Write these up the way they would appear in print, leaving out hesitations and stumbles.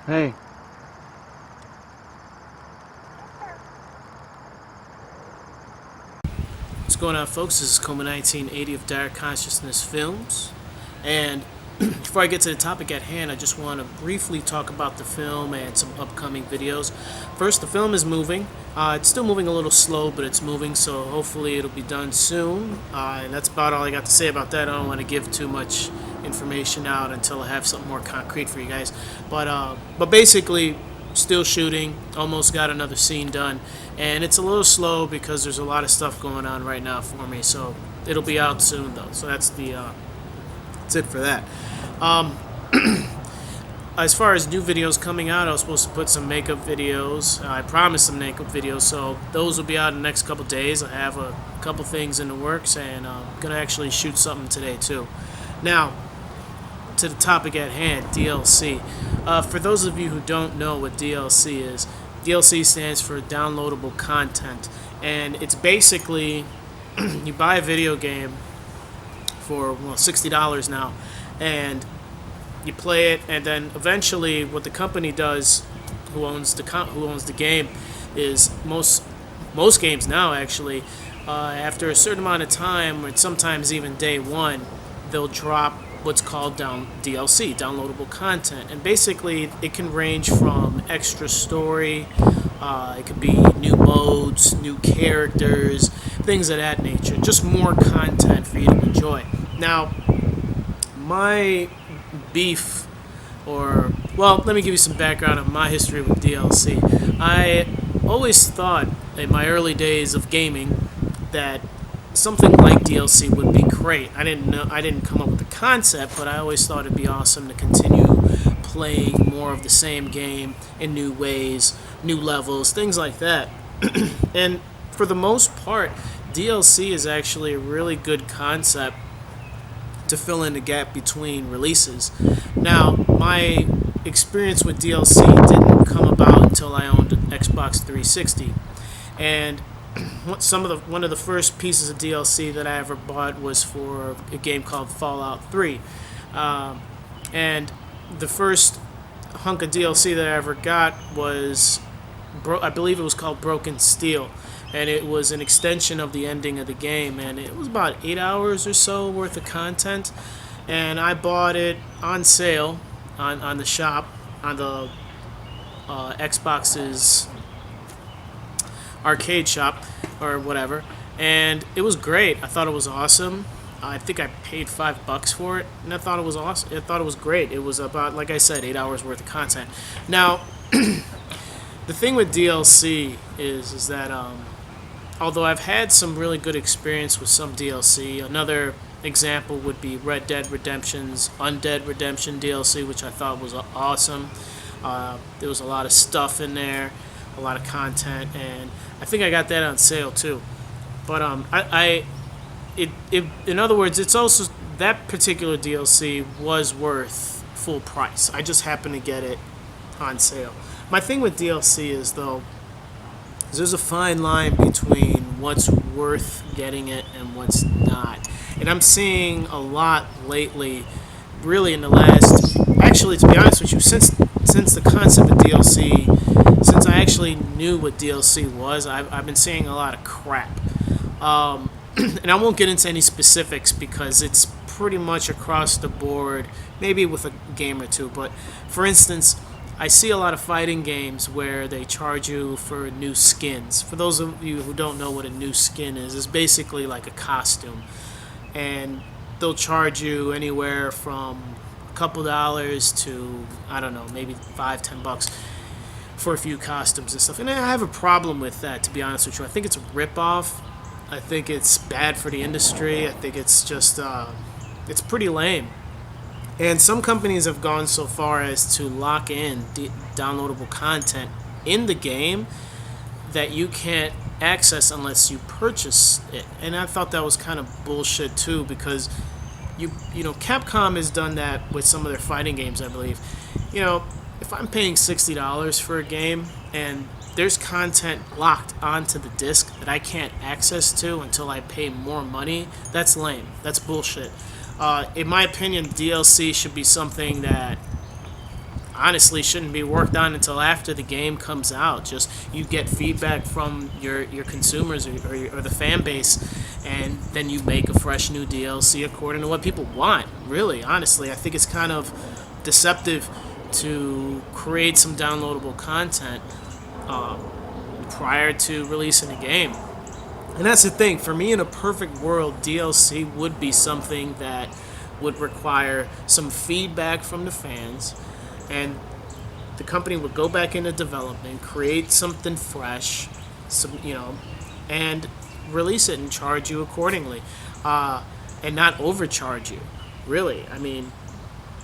Hey, What's going on, folks? This is Coma 1980 of Dire Consciousness Films. And before I get to the topic at hand, I just want to briefly talk about the film and some upcoming videos. First, the film is moving. It's still moving a little slow, but it's moving, so hopefully it'll be done soon. And that's about all I got to say about that. I don't want to give too much information out until I have something more concrete for you guys. But basically, still shooting, almost got another scene done, and it's a little slow because there's a lot of stuff going on right now for me, so it'll be out soon though. So that's it for that. As far as new videos coming out, I was supposed to put some makeup videos. I promised some makeup videos, so those will be out in the next couple days. I have a couple things in the works, and I'm gonna actually shoot something today too. Now, to the topic at hand, DLC. For those of you who don't know what DLC is, DLC stands for downloadable content, and it's basically you buy a video game for $60 now, and you play it, and then eventually, what the company does, who owns the game, is most games now actually, after a certain amount of time, or sometimes even day one, they'll drop what's called DLC, downloadable content, and basically it can range from extra story, it could be new modes, new characters, things of that nature, just more content for you to enjoy. Now, my beef, or well, let me give you some background on my history with DLC. I always thought in my early days of gaming that something like DLC would be great. I didn't come up with the concept, but I always thought it'd be awesome to continue playing more of the same game in new ways, new levels, things like that. And for the most part, DLC is actually a really good concept to fill in the gap between releases. Now, my experience with DLC didn't come about until I owned an Xbox 360, and one of the first pieces of DLC that I ever bought was for a game called Fallout 3, and the first hunk of DLC that I ever got was, I believe it was called Broken Steel, and it was an extension of the ending of the game, and it was about 8 hours or so worth of content, and I bought it on sale on the shop, on the Xbox's arcade shop or whatever, and it was great. I thought it was awesome. I think I paid $5 for it, and I thought it was awesome. I thought it was great. It was about, like I said, 8 hours worth of content. Now, the thing with DLC is that although I've had some really good experience with some DLC, another example would be Red Dead Redemption's Undead Redemption DLC, which I thought was awesome. There was a lot of stuff in there, a lot of content, and I think I got that on sale too. But in other words, it's also, that particular DLC was worth full price. I just happened to get it on sale. My thing with DLC is, though, there's a fine line between what's worth getting it and what's not. And I'm seeing a lot lately, really in the last, actually, to be honest with you, since the concept of DLC, since I actually knew what DLC was, I've been seeing a lot of crap. And I won't get into any specifics because it's pretty much across the board, maybe with a game or two. But for instance, I see a lot of fighting games where they charge you for new skins. For those of you who don't know what a new skin is, it's basically like a costume. And they'll charge you anywhere from a couple dollars to, I don't know, maybe $5-10 for a few costumes and stuff. And I have a problem with that, to be honest with you. I think it's a ripoff. I think it's bad for the industry. I think it's just, it's pretty lame. And some companies have gone so far as to lock in downloadable content in the game that you can't access unless you purchase it. And I thought that was kind of bullshit too, because you know, Capcom has done that with some of their fighting games, I believe. You know, if I'm paying $60 for a game and there's content locked onto the disc that I can't access to until I pay more money, that's lame. That's bullshit. In my opinion, DLC should be something that honestly shouldn't be worked on until after the game comes out. Just you get feedback from your consumers or the fan base, and then you make a fresh new DLC according to what people want. Really, honestly, I think it's kind of deceptive to create some downloadable content prior to releasing a game. And that's the thing. For me, in a perfect world, DLC would be something that would require some feedback from the fans, and the company would go back into development, create something fresh, and release it and charge you accordingly, and not overcharge you. Really, I mean,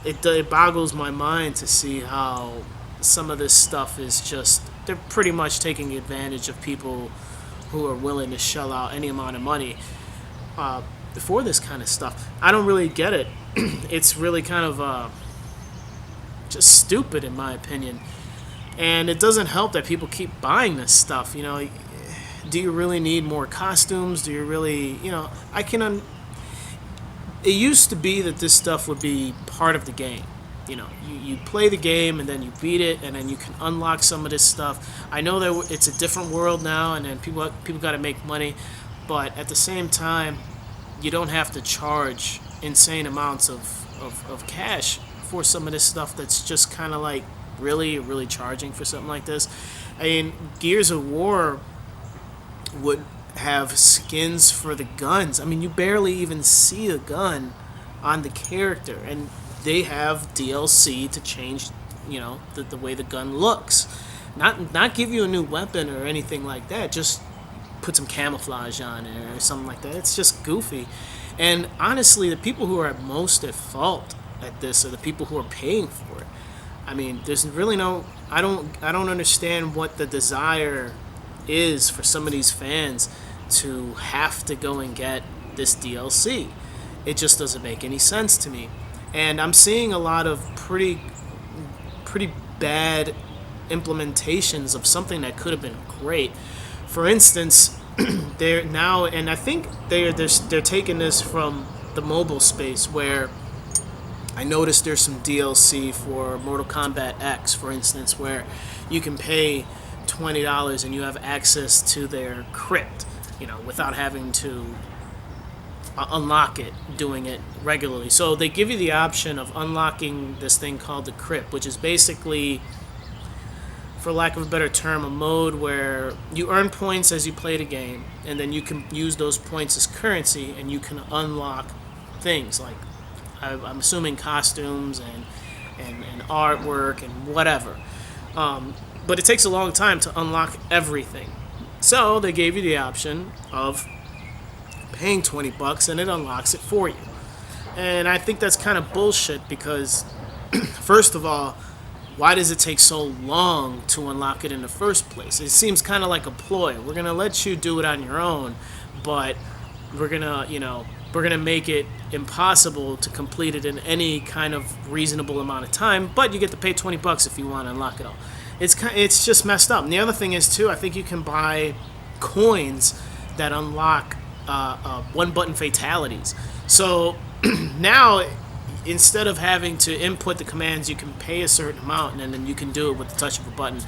it boggles my mind to see how some of this stuff is just, they're pretty much taking advantage of people who are willing to shell out any amount of money for this kind of stuff. I don't really get it. It's really kind of just stupid in my opinion, and it doesn't help that people keep buying this stuff. Do you really need more costumes? Do you really, it used to be that this stuff would be part of the game. You play the game and then you beat it, and then you can unlock some of this stuff. I know that it's a different world now, and then people got to make money, but at the same time, you don't have to charge insane amounts of cash for some of this stuff that's just kind of like really charging for something like this. I mean, Gears of War would have skins for the guns. I mean, you barely even see a gun on the character, and they have DLC to change, the way the gun looks. Not give you a new weapon or anything like that. Just put some camouflage on it or something like that. It's just goofy. And honestly, the people who are most at fault at this are the people who are paying for it. I mean, there's really no. I don't understand what the desire is for some of these fans to have to go and get this DLC. It just doesn't make any sense to me. And I'm seeing a lot of pretty bad implementations of something that could have been great. For instance, they're now, and I think they're taking this from the mobile space, where I noticed there's some DLC for Mortal Kombat X, for instance, where you can pay $20 and you have access to their crypt, without having to unlock it, doing it regularly. So they give you the option of unlocking this thing called the crypt, which is basically, for lack of a better term, a mode where you earn points as you play the game, and then you can use those points as currency, and you can unlock things like, I'm assuming, costumes and artwork and whatever. But it takes a long time to unlock everything. So they gave you the option of paying $20 and it unlocks it for you. And I think that's kind of bullshit because, first of all, why does it take so long to unlock it in the first place? It seems kind of like a ploy. We're going to let you do it on your own, but we're going to make it impossible to complete it in any kind of reasonable amount of time, but you get to pay $20 if you want to unlock it all. It's just messed up. And the other thing is, too, I think you can buy coins that unlock one-button fatalities. So now, instead of having to input the commands, you can pay a certain amount, and then you can do it with the touch of a button.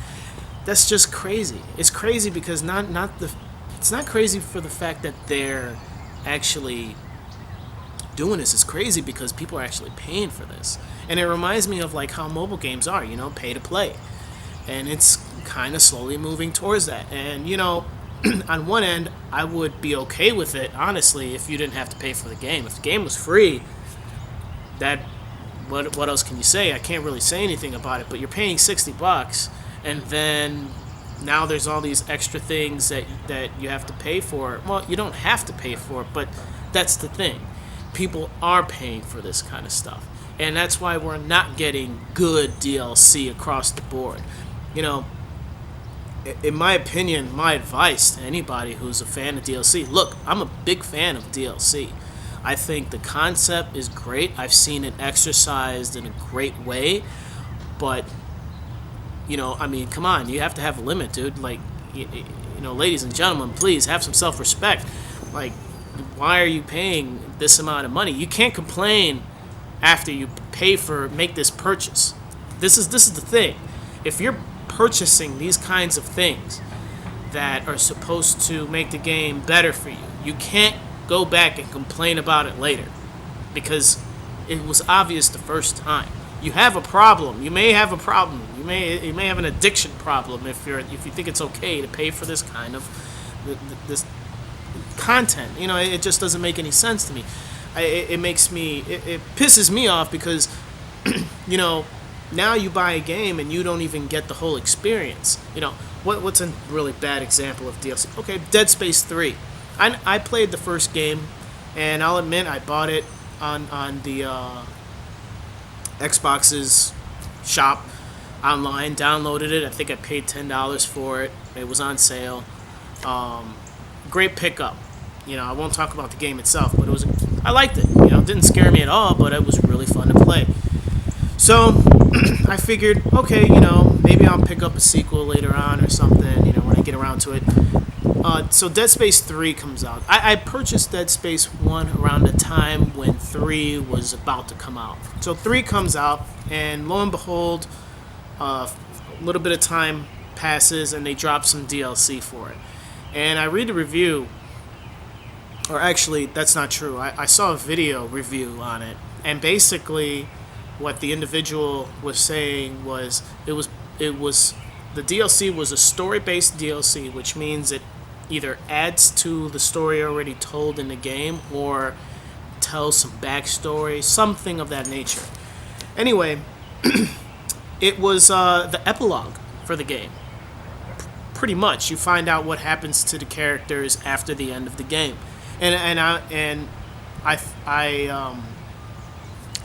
That's just crazy. It's crazy because it's not crazy for the fact that they're actually doing this. It's crazy because people are actually paying for this. And it reminds me of like how mobile games are, pay to play. And it's kind of slowly moving towards that. And, on one end, I would be okay with it, honestly, if you didn't have to pay for the game. If the game was free, what else can you say? I can't really say anything about it, but you're paying $60, and then now there's all these extra things that you have to pay for. Well, you don't have to pay for it, but that's the thing. People are paying for this kind of stuff, and that's why we're not getting good DLC across the board. In my opinion, my advice to anybody who's a fan of DLC, look, I'm a big fan of DLC. I think the concept is great. I've seen it exercised in a great way, but come on, you have to have a limit, dude. Like, ladies and gentlemen, please have some self-respect. Like, why are you paying this amount of money? You can't complain after you make this purchase. This is the thing. If you're purchasing these kinds of things that are supposed to make the game better for you, you can't go back and complain about it later because it was obvious the first time. You have a problem. You may have a problem. You may have an addiction problem if you think it's okay to pay for this kind of this content. It just doesn't make any sense to me. It pisses me off because now you buy a game and you don't even get the whole experience. What's a really bad example of DLC? Okay, Dead Space 3. I played the first game, and I'll admit I bought it on the Xbox's shop online, downloaded it. I think I paid $10 for it. It was on sale. Great pickup. I won't talk about the game itself, but I liked it. It didn't scare me at all, but it was really fun to play. So I figured, okay, maybe I'll pick up a sequel later on or something, when I get around to it. So Dead Space 3 comes out. I purchased Dead Space 1 around the time when 3 was about to come out. So 3 comes out, and lo and behold, a little bit of time passes, and they drop some DLC for it. And I read the review, or actually, that's not true. I saw a video review on it, and basically what the individual was saying was the DLC was a story-based DLC, which means it either adds to the story already told in the game or tells some backstory, something of that nature. Anyway, it was the epilogue for the game. Pretty much, you find out what happens to the characters after the end of the game, and I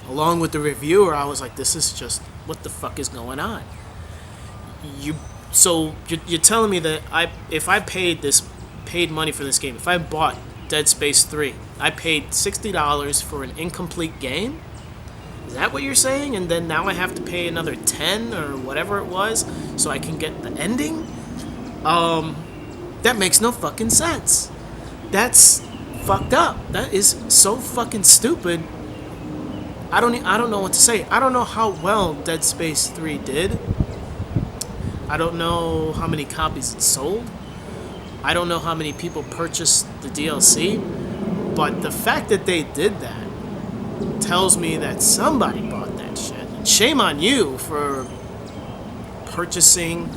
along with the reviewer, I was like, this is just, what the fuck is going on? So you're telling me that if I paid money for this game, if I bought Dead Space 3, I paid $60 for an incomplete game? Is that what you're saying? And then now I have to pay another $10 or whatever it was so I can get the ending? That makes no fucking sense. That's fucked up. That is so fucking stupid. I don't know what to say. I don't know how well Dead Space 3 did. I don't know how many copies it sold. I don't know how many people purchased the DLC. But the fact that they did that tells me that somebody bought that shit. And shame on you for purchasing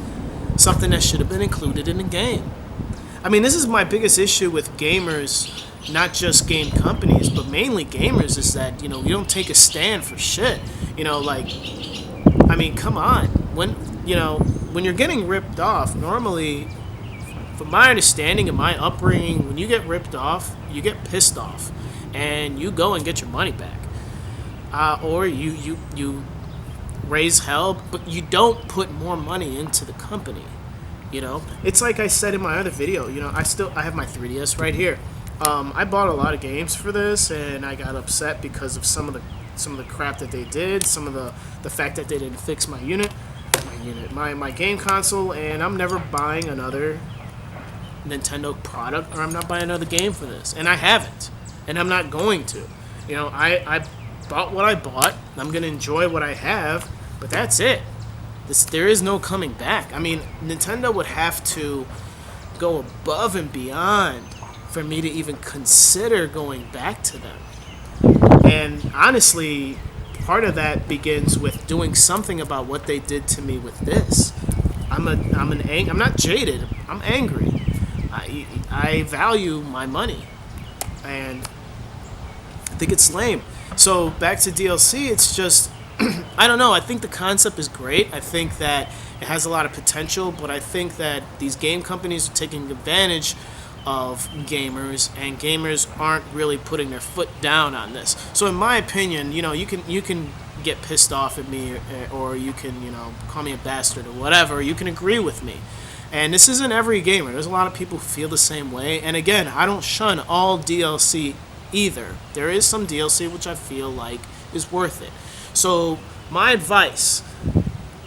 something that should have been included in the game. I mean, this is my biggest issue with gamers, not just game companies, but mainly gamers, is that, you don't take a stand for shit. I mean, come on. When you're getting ripped off, normally, from my understanding and my upbringing, when you get ripped off, you get pissed off, and you go and get your money back. Or you raise hell, but you don't put more money into the company. It's like I said in my other video. I have my 3DS right here. I bought a lot of games for this, and I got upset because of some of the crap that they did, some of the fact that they didn't fix my game console, and I'm never buying another Nintendo product, or I'm not buying another game for this, and I haven't, and I'm not going to. I bought what I bought. I'm gonna enjoy what I have, but that's it. There is no coming back. I mean, Nintendo would have to go above and beyond for me to even consider going back to them. And honestly, part of that begins with doing something about what they did to me with this. I'm not jaded. I'm angry. I value my money, and I think it's lame. So back to DLC, it's just I don't know. I think the concept is great. I think that it has a lot of potential, but I think that these game companies are taking advantage of gamers, and gamers aren't really putting their foot down on this. So in my opinion, you can get pissed off at me, or you can, call me a bastard or whatever. You can agree with me. And this isn't every gamer. There's a lot of people who feel the same way. And again, I don't shun all DLC either. There is some DLC which I feel like is worth it. So my advice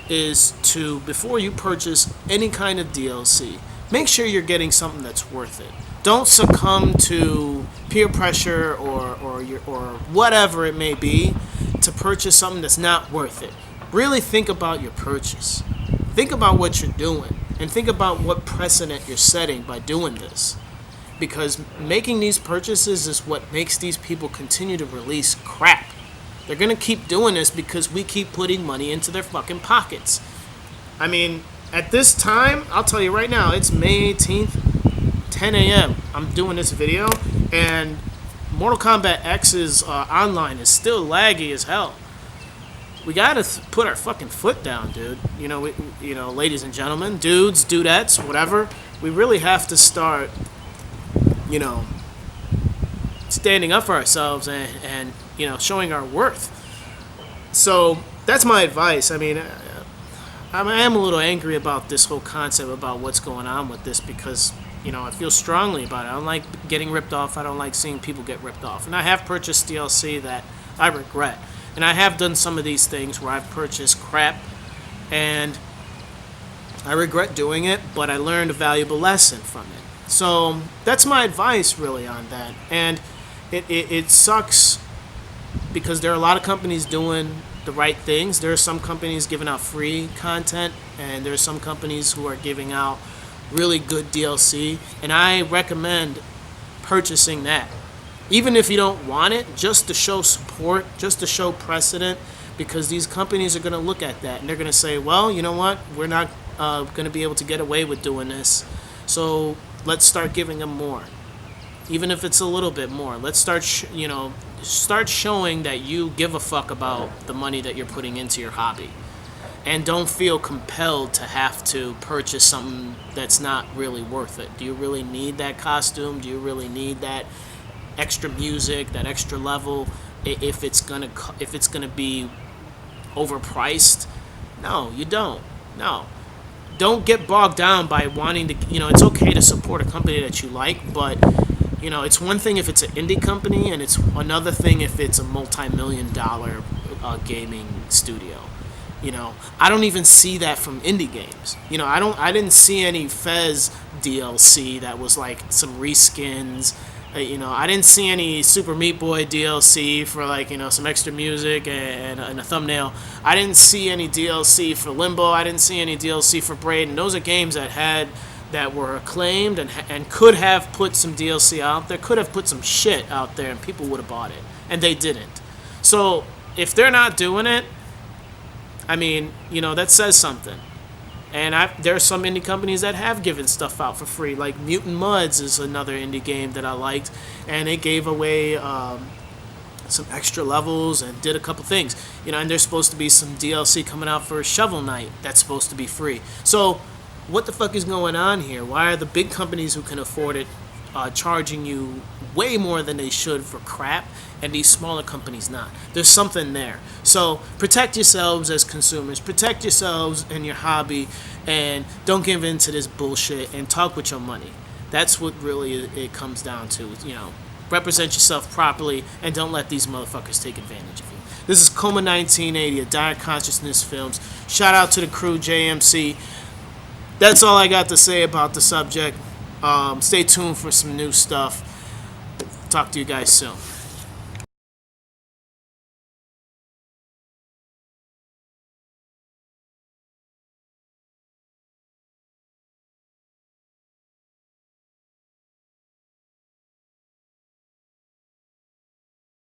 is to, before you purchase any kind of DLC, make sure you're getting something that's worth it. Don't succumb to peer pressure or whatever it may be to purchase something that's not worth it. really think about your purchase. Think about what you're doing, and think about what precedent you're setting by doing this. Because making these purchases is what makes these people continue to release crap. They're going to keep doing this because we keep putting money into their fucking pockets. I mean, at this time, I'll tell you right now, it's May 18th, 10 a.m. I'm doing this video, and Mortal Kombat X's online is still laggy as hell. We gotta put our fucking foot down, dude. Ladies and gentlemen, dudes, dudettes, whatever. We really have to start, standing up for ourselves and showing our worth. So that's my advice. I mean, I am a little angry about this whole concept about what's going on with this because, I feel strongly about it. I don't like getting ripped off. I don't like seeing people get ripped off. And I have purchased DLC that I regret. And I have done some of these things where I've purchased crap and I regret doing it, but I learned a valuable lesson from it. So that's my advice really on that. And it sucks because there are a lot of companies doing the right things. There are some companies giving out free content, and there are some companies who are giving out really good DLC, and I recommend purchasing that. Even if you don't want it, just to show support, just to show precedent, because these companies are going to look at that and they're going to say, well, you know what, we're not going to be able to get away with doing this, so let's start giving them more. Even if it's a little bit more, let's start showing that you give a fuck about the money that you're putting into your hobby. And don't feel compelled to have to purchase something that's not really worth it. Do you really need that costume? Do you really need that extra music, that extra level? If it's gonna be overpriced? No, you don't. No. Don't get bogged down by wanting to. It's okay to support a company that you like, but it's one thing if it's an indie company, and it's another thing if it's a multi-million-dollar gaming studio. I don't even see that from indie games. I didn't see any Fez DLC that was like some reskins. I didn't see any Super Meat Boy DLC for some extra music and a thumbnail. I didn't see any DLC for Limbo. I didn't see any DLC for Braid. And those are games that were acclaimed and could have put some DLC out there, could have put some shit out there, and people would have bought it. And they didn't. So if they're not doing it, I mean, that says something. And there are some indie companies that have given stuff out for free. Like Mutant Mudds is another indie game that I liked. And they gave away some extra levels and did a couple things. And there's supposed to be some DLC coming out for Shovel Knight that's supposed to be free. So what the fuck is going on here? Why are the big companies who can afford it charging you way more than they should for crap, and these smaller companies not? There's something there. So protect yourselves as consumers, protect yourselves and your hobby, and don't give in to this bullshit, and talk with your money. That's what really it comes down to. Represent yourself properly, and don't let these motherfuckers take advantage of you. This is Coma 1980, a Dire Consciousness Films. Shout out to the crew, JMC. That's all I got to say about the subject. Stay tuned for some new stuff. Talk to you guys soon.